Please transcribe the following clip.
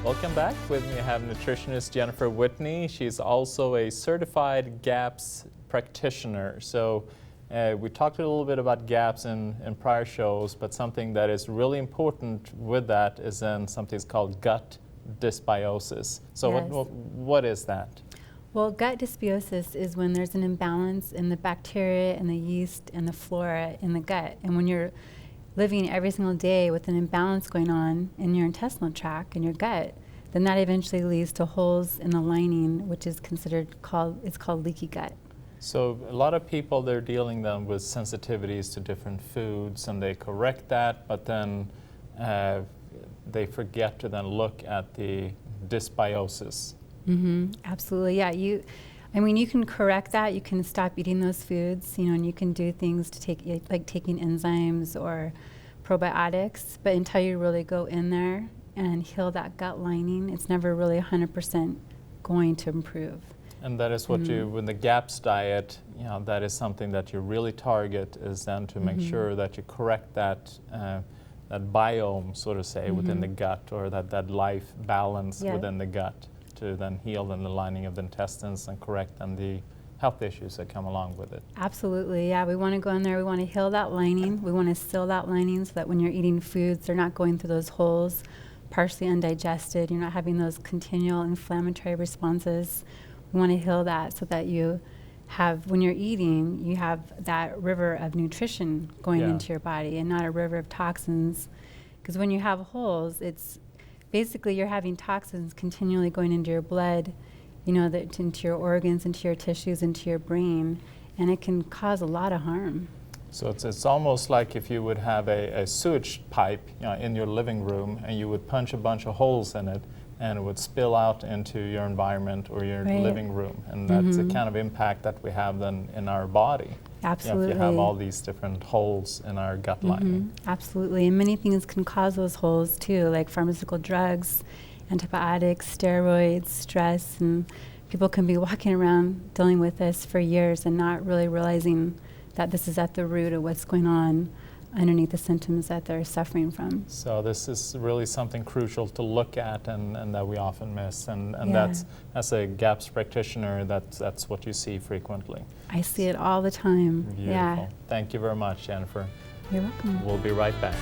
Welcome back. With me I have nutritionist Jennifer Whitney. She's also a certified GAPS practitioner. So we talked a little bit about GAPS in prior shows, but something that is really important with that is then something called gut dysbiosis. So Yes. what is that? Well, gut dysbiosis is when there's an imbalance in the bacteria and the yeast and the flora in the gut. And when you're living every single day with an imbalance going on in your intestinal tract, in your gut, then that eventually leads to holes in the lining, which is called leaky gut. So a lot of people, they're dealing then with sensitivities to different foods, and they correct that, but then they forget to then look at the dysbiosis. Absolutely, yeah. You can correct that. You can stop eating those foods, and you can do things to take, like taking enzymes or probiotics. But until you really go in there and heal that gut lining, it's never really 100% going to improve. And that is what you, with the GAPS diet, that is something that you really target, is then to make sure that you correct that that biome, so to say, within the gut, or that life balance within the gut, to then heal then the lining of the intestines and correct then the health issues that come along with it. Absolutely, yeah. We want to go in there, we want to heal that lining, we want to seal that lining so that when you're eating foods, they're not going through those holes, partially undigested, you're not having those continual inflammatory responses. We want to heal that so that you have, when you're eating, you have that river of nutrition going into your body and not a river of toxins. Because when you have holes, it's basically you're having toxins continually going into your blood, into your organs, into your tissues, into your brain, and it can cause a lot of harm. So it's almost like if you would have a sewage pipe in your living room, and you would punch a bunch of holes in it, and it would spill out into your environment or your living room. And that's the kind of impact that we have then in our body. Absolutely. If you have all these different holes in our gut lining. Absolutely. And many things can cause those holes too, like pharmaceutical drugs, antibiotics, steroids, stress, and people can be walking around dealing with this for years and not really realizing that this is at the root of what's going on underneath the symptoms that they're suffering from. So this is really something crucial to look at, and that we often miss. And that's, as a GAPS practitioner, that's what you see frequently. I see it all the time. Beautiful. Yeah. Thank you very much, Jennifer. You're welcome. We'll be right back.